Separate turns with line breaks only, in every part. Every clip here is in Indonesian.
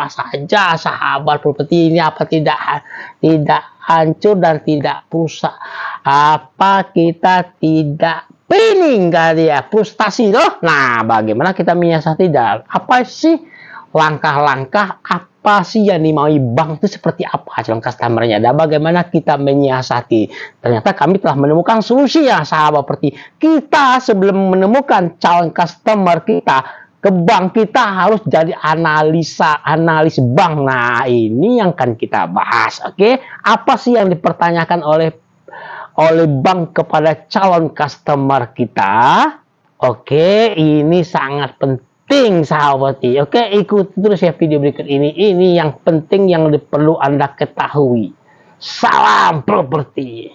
saja sahabat properti ini, apa tidak hancur dan tidak rusak, apa kita tidak pening kali ya, frustasi loh. Nah, bagaimana kita menyiasati dan apa sih langkah-langkah, apa sih yang dimaui bank itu, seperti apa calon customernya, dan bagaimana kita menyiasati. Ternyata kami telah menemukan solusi ya sahabat properti. Kita sebelum menemukan calon customer kita ke bank, kita harus jadi analis bank. Nah, ini yang akan kita bahas. Oke, apa sih yang dipertanyakan oleh bank kepada calon customer kita? Oke, ini sangat penting sahabat. Oke, ikuti terus ya video berikut ini. Ini yang penting yang perlu Anda ketahui. Salam properti.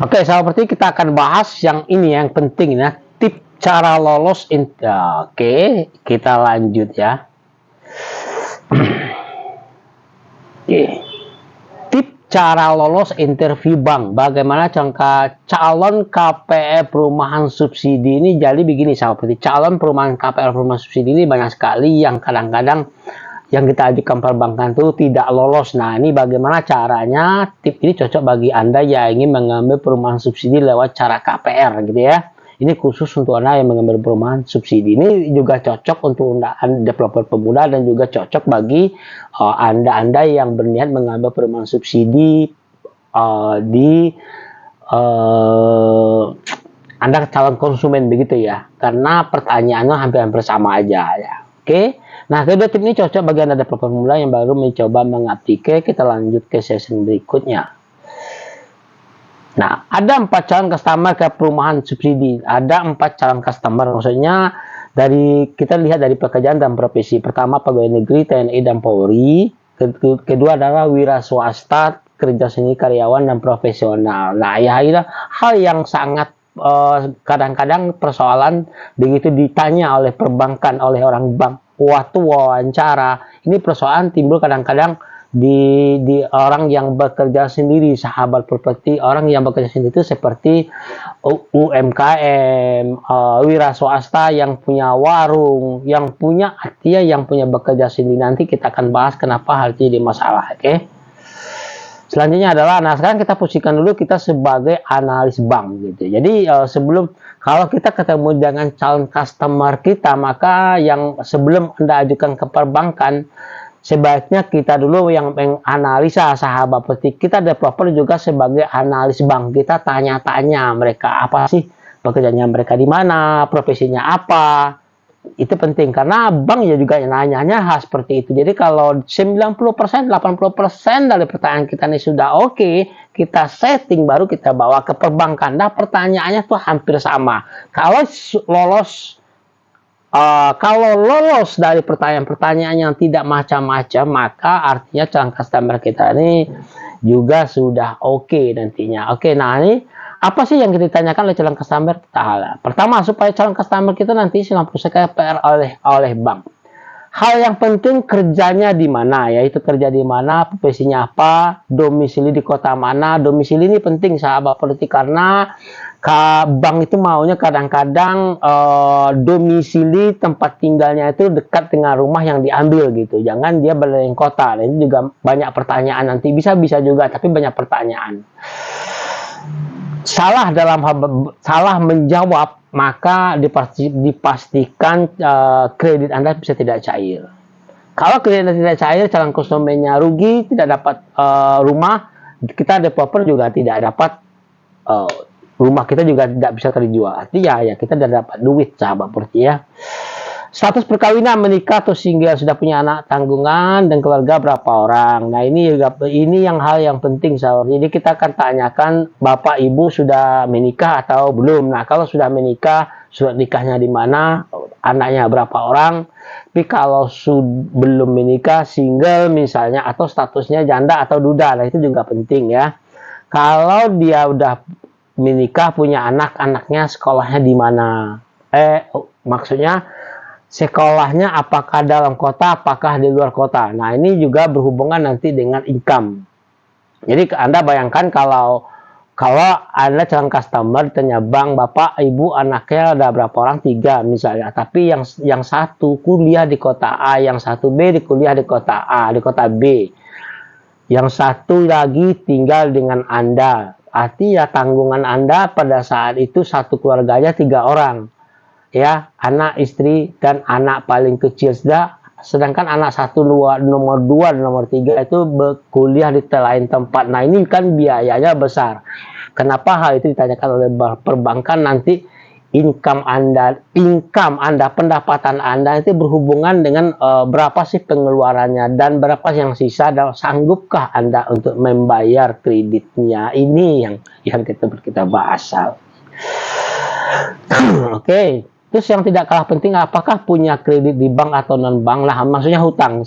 Oke, sahabat properti, kita akan bahas yang ini yang penting ya. Tip cara lolos Oke, kita lanjut ya. Oke. Tip cara lolos interview bank. Bagaimana calon KPR perumahan subsidi ini? Jadi begini sahabat, calon perumahan KPR perumahan subsidi ini banyak sekali yang kadang-kadang yang kita ajukan perbankan itu tidak lolos. Nah, ini bagaimana caranya? Tip ini cocok bagi Anda yang ingin mengambil perumahan subsidi lewat cara KPR gitu ya. Ini khusus untuk Anda yang mengambil perumahan subsidi. Ini juga cocok untuk developer pemula dan juga cocok bagi Anda yang berniat mengambil perumahan subsidi Anda calon konsumen begitu ya. Karena pertanyaannya hampir sama aja ya. Oke. Nah, kedua tip ini cocok bagi Anda developer pemula yang baru mencoba mengaplikasi. Kita lanjut ke sesi berikutnya. Nah, ada 4 calon customer ke perumahan subsidi. Ada 4 calon customer, maksudnya kita lihat dari pekerjaan dan profesi. Pertama, pegawai negeri, TNI dan Polri. Kedua adalah wira swasta, kerja seni, karyawan dan profesional. Nah, ya hal yang sangat kadang-kadang persoalan begitu ditanya oleh perbankan, oleh orang bank waktu wawancara. Ini persoalan timbul kadang-kadang di orang yang bekerja sendiri sahabat properti. Orang yang bekerja sendiri itu seperti UMKM, wira swasta yang punya warung, yang punya artinya yang punya bekerja sendiri. Nanti kita akan bahas kenapa hal itu jadi masalah. Oke. Selanjutnya adalah, nah sekarang kita posisikan dulu kita sebagai analis bank gitu. Jadi kalau kita ketemu dengan calon customer kita, maka yang sebelum Anda ajukan ke perbankan, sebaiknya kita dulu yang menganalisa sahabat properti. Kita developer juga sebagai analis bank. Kita tanya-tanya mereka apa sih pekerjaannya, mereka di mana, profesinya apa. Itu penting karena bank ya juga nanya-nanya hal seperti itu. Jadi kalau 90%, 80% dari pertanyaan kita ini sudah oke, kita setting baru kita bawa ke perbankan. Nah, pertanyaannya tuh hampir sama. Kalau lolos dari pertanyaan-pertanyaan yang tidak macam-macam, maka artinya calon customer kita ini juga sudah oke nantinya. Oke, nah ini apa sih yang ditanyakan oleh calon customer kita? Pertama, supaya calon customer kita nanti mampu KPR oleh bank. Hal yang penting kerjanya di mana, yaitu kerja di mana, profesinya apa, domisili di kota mana. Domisili ini penting sahabat politik karena bank itu maunya kadang-kadang domisili tempat tinggalnya itu dekat dengan rumah yang diambil gitu. Jangan dia berada di kota. Nah, ini juga banyak pertanyaan nanti, bisa juga tapi banyak pertanyaan. Salah menjawab, maka dipastikan kredit Anda bisa tidak cair. Kalau kredit Anda tidak cair, calon konsumennya rugi, tidak dapat rumah, kita developer juga tidak dapat rumah kita juga tidak bisa terjual. Artinya ya kita tidak dapat duit sahabat properti ya. Status perkawinan, menikah atau single, sudah punya anak, tanggungan dan keluarga berapa orang. Nah, ini yang hal yang penting sahabat. Jadi kita akan tanyakan bapak ibu sudah menikah atau belum. Nah, kalau sudah menikah, surat nikahnya di mana, anaknya berapa orang. Tapi kalau belum menikah, single misalnya, atau statusnya janda atau duda, nah itu juga penting ya. Kalau dia udah menikah, punya anak-anaknya sekolahnya di mana? Maksudnya sekolahnya apakah dalam kota, apakah di luar kota? Nah, ini juga berhubungan nanti dengan income. Jadi Anda bayangkan kalau Kalau Anda calon customer tanya bang, bapak, ibu, anaknya ada berapa orang? 3 misalnya. Tapi yang satu kuliah di kota A, yang satu B di kuliah di kota A, di kota B. Yang satu lagi tinggal dengan Anda. Artinya tanggungan Anda pada saat itu satu keluarganya 3 orang. Ya, anak, istri, dan anak paling kecil sudah. Sedangkan anak satu, nomor 2 dan nomor 3 itu berkuliah di lain tempat. Nah, ini kan biayanya besar. Kenapa hal itu ditanyakan oleh perbankan? Nanti income Anda, pendapatan Anda itu berhubungan dengan berapa sih pengeluarannya dan berapa yang sisa, dan sanggupkah Anda untuk membayar kreditnya. Ini yang kita bahas. Oke. Terus yang tidak kalah penting, apakah punya kredit di bank atau non bank? Lah, maksudnya hutang.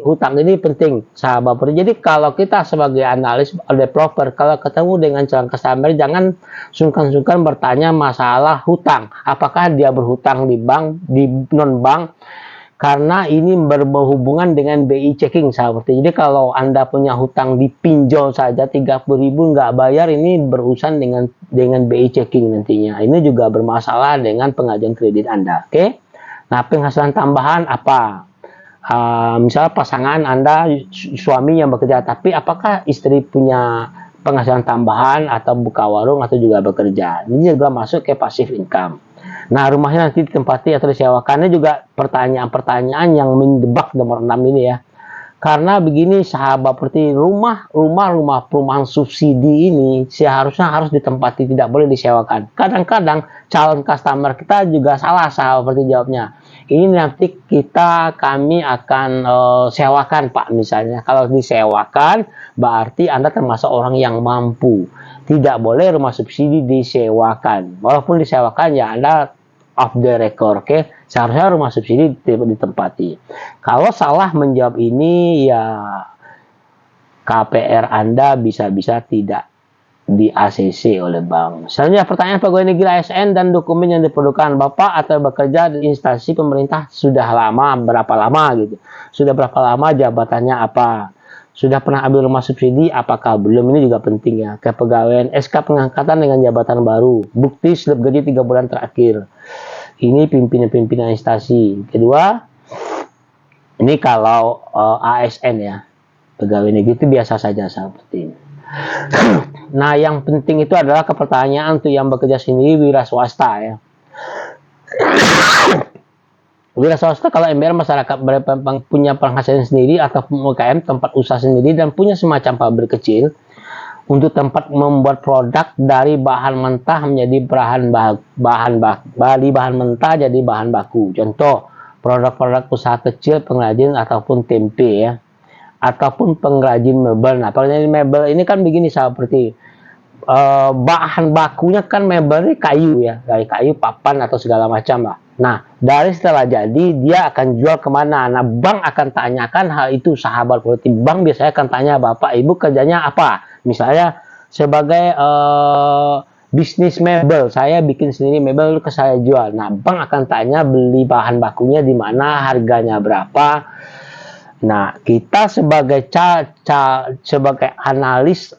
Hutang ini penting, sahabat. Jadi kalau kita sebagai analis developer, kalau ketemu dengan calon customer, jangan sungkan-sungkan bertanya masalah hutang. Apakah dia berhutang di bank, di non bank? Karena ini berhubungan dengan BI checking, sahabat. Jadi kalau Anda punya hutang di pinjol saja 30.000 nggak bayar, ini berurusan dengan BI checking nantinya. Ini juga bermasalah dengan pengajuan kredit Anda. Oke? Nah, penghasilan tambahan apa? Misalnya pasangan Anda, suami yang bekerja, tapi apakah istri punya penghasilan tambahan atau buka warung atau juga bekerja? Ini juga masuk ke passive income. Nah, rumahnya nanti ditempati atau disewakannya juga pertanyaan-pertanyaan yang menjebak nomor 6 ini ya. Karena begini sahabat, seperti rumah perumahan subsidi ini seharusnya harus ditempati, tidak boleh disewakan. Kadang-kadang calon customer kita juga salah sahabat seperti jawabnya. Ini nanti kami akan sewakan Pak misalnya. Kalau disewakan berarti Anda termasuk orang yang mampu. Tidak boleh rumah subsidi disewakan. Walaupun disewakan ya Anda off the record, oke? Seharusnya rumah subsidi ditempati. Kalau salah menjawab ini, ya KPR Anda bisa-bisa tidak di ACC oleh bank. Selanjutnya pertanyaan pegawai negeri ASN dan dokumen yang diperlukan. Bapak atau bekerja di instansi pemerintah sudah lama, berapa lama gitu? Sudah berapa lama, jabatannya apa? Sudah pernah ambil rumah subsidi, apakah belum? Ini juga penting ya. Kepegawaian, SK pengangkatan dengan jabatan baru, bukti slip gaji 3 bulan terakhir. Ini pimpinan instansi. Kedua, ini kalau ASN ya, pegawai negeri itu biasa saja seperti ini. Nah, yang penting itu adalah pertanyaan untuk yang bekerja sendiri, wira swasta ya. Wira swasta kalau MBR masyarakat punya penghasilan sendiri atau UMKM tempat usaha sendiri dan punya semacam pabrik kecil untuk tempat membuat produk dari bahan mentah menjadi bahan mentah jadi bahan baku. Contoh produk-produk usaha kecil pengrajin ataupun tempe ya, ataupun pengrajin mebel. Nah, pengrajin mebel ini kan begini seperti bahan bakunya kan mebel ini kayu ya, dari kayu, papan atau segala macam lah. Nah, dari setelah jadi dia akan jual kemana? Nah, bank akan tanyakan hal itu sahabat politik. Bank biasanya akan tanya, Bapak Ibu kerjanya apa? Misalnya sebagai bisnis mebel, saya bikin sendiri mebel ke saya jual. Nah, bank akan tanya beli bahan bakunya di mana, harganya berapa. Nah, kita sebagai sebagai analis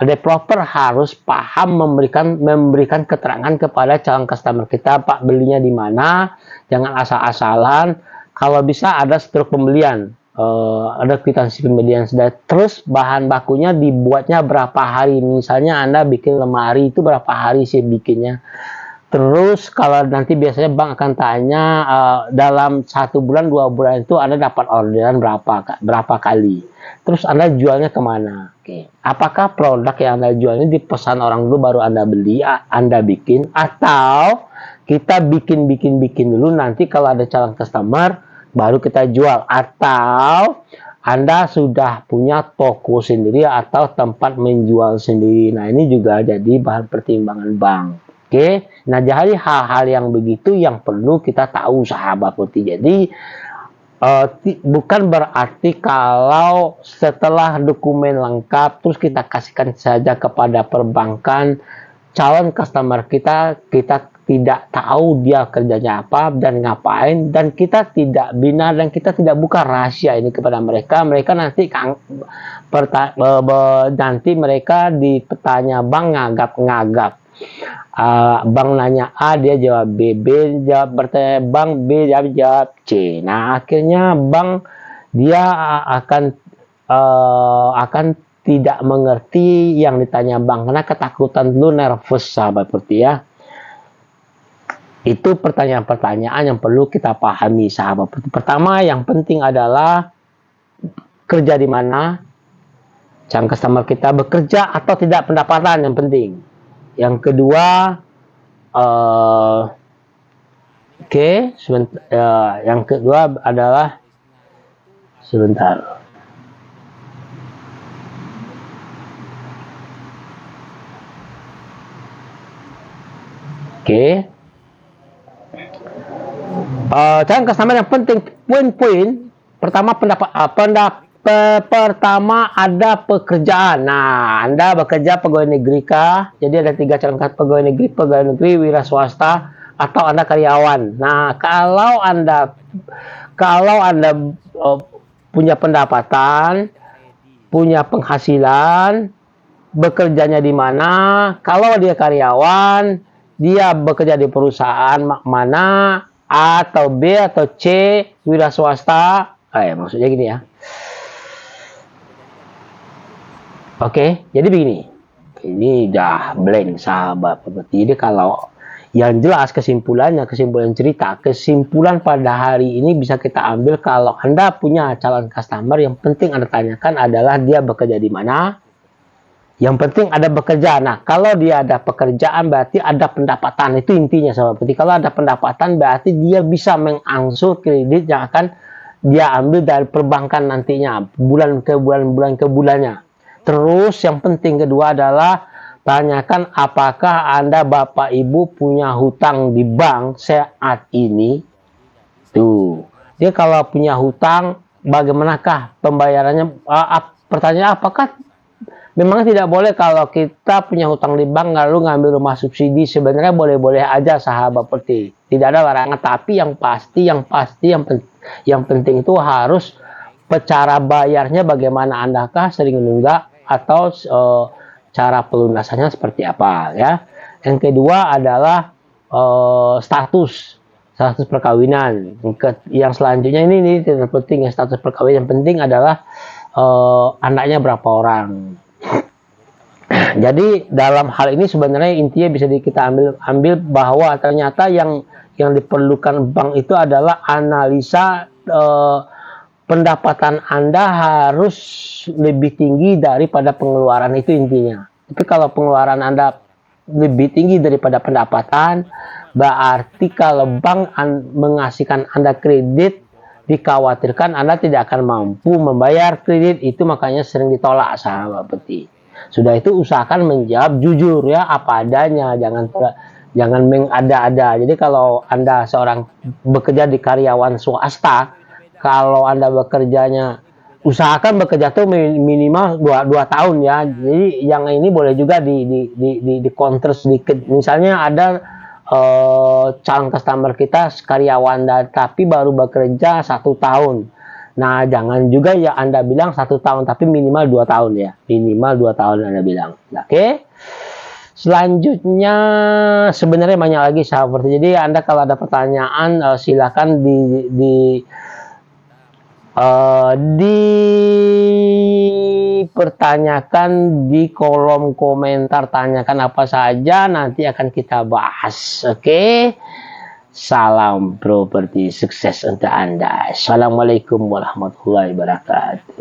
developer harus paham memberikan keterangan kepada calon customer kita, Pak belinya di mana, jangan asal-asalan. Kalau bisa ada struk pembelian, ada kwitansi pembelian sudah. Terus bahan bakunya dibuatnya berapa hari, misalnya Anda bikin lemari itu berapa hari sih bikinnya. Terus kalau nanti biasanya bank akan tanya dalam 1 bulan 2 bulan itu Anda dapat orderan berapa kali. Terus Anda jualnya kemana? Oke. Apakah produk yang Anda jual ini dipesan orang dulu baru Anda beli, Anda bikin, atau kita bikin dulu nanti kalau ada calon customer baru kita jual, atau Anda sudah punya toko sendiri atau tempat menjual sendiri. Nah, ini juga jadi bahan pertimbangan bank. Oke, nah jadi hal-hal yang begitu yang perlu kita tahu sahabat putih. Jadi bukan berarti kalau setelah dokumen lengkap terus kita kasihkan saja kepada perbankan calon customer kita tidak tahu dia kerjanya apa dan ngapain, dan kita tidak bina dan kita tidak buka rahasia ini kepada mereka. Mereka nanti nanti mereka ditanya bang ngagap-ngagap. Bang nanya A, dia jawab B, B jawab bertanya bang, B jawab C. Nah akhirnya bang dia akan tidak mengerti yang ditanya bang karena ketakutan dulu, nervous sahabat seperti ya. Itu pertanyaan-pertanyaan yang perlu kita pahami sahabat. Pertama yang penting adalah kerja di mana, calon customer kita bekerja atau tidak, pendapatan yang penting. Yang kedua, yang kedua adalah sebentar. Calon customer yang penting, poin-poin pertama pertama ada pekerjaan. Nah, Anda bekerja pegawai negeri kah? Jadi ada 3 calon pegawai negeri, wira swasta, atau Anda karyawan. Nah, kalau Anda punya pendapatan, punya penghasilan, bekerjanya di mana? Kalau dia karyawan, dia bekerja di perusahaan mana? A atau B atau C, wira swasta. Maksudnya gini ya. Oke, jadi begini. Ini udah blank sahabat. Jadi kalau yang jelas kesimpulan cerita, kesimpulan pada hari ini bisa kita ambil kalau Anda punya calon customer, yang penting Anda tanyakan adalah dia bekerja di mana. Yang penting ada bekerja. Nah, kalau dia ada pekerjaan berarti ada pendapatan. Itu intinya sahabat. Jadi kalau ada pendapatan berarti dia bisa mengangsur kredit yang akan dia ambil dari perbankan nantinya, bulan ke bulannya. Terus yang penting kedua adalah tanyakan apakah Anda Bapak Ibu punya hutang di bank saat ini. Tuh. Dia kalau punya hutang, bagaimanakah pembayarannya? Pertanyaan apakah memang tidak boleh kalau kita punya hutang di bank lalu ngambil rumah subsidi? Sebenarnya boleh-boleh aja sahabat seperti. Tidak ada larangan, tapi yang penting itu harus cara bayarnya bagaimana, Andakah sering menunggak atau cara pelunasannya seperti apa ya. Yang kedua adalah status perkawinan. Yang selanjutnya ini tidak penting ya, status perkawinan. Yang penting adalah anaknya berapa orang. Jadi dalam hal ini sebenarnya intinya bisa kita ambil bahwa ternyata yang diperlukan bank itu adalah analisa pendapatan Anda harus lebih tinggi daripada pengeluaran, itu intinya. Tapi kalau pengeluaran Anda lebih tinggi daripada pendapatan, berarti kalau bank mengasihkan Anda kredit, dikhawatirkan Anda tidak akan mampu membayar kredit itu, makanya sering ditolak sahabat peti. Sudah itu usahakan menjawab jujur ya, apa adanya, jangan mengada-ada. Jadi kalau Anda seorang bekerja di karyawan swasta, kalau Anda bekerjanya, usahakan bekerja tuh minimal 2 tahun ya. Jadi yang ini boleh juga di counter sedikit. Misalnya ada calon customer kita karyawan tapi baru bekerja 1 tahun. Nah, jangan juga ya Anda bilang 1 tahun, tapi minimal 2 tahun ya. Minimal 2 tahun Anda bilang. Oke. Selanjutnya sebenarnya banyak lagi sahabat. Jadi Anda kalau ada pertanyaan silakan dipertanyakan di kolom komentar, tanyakan apa saja, nanti akan kita bahas. Oke. Salam properti sukses untuk Anda. Assalamualaikum warahmatullahi wabarakatuh.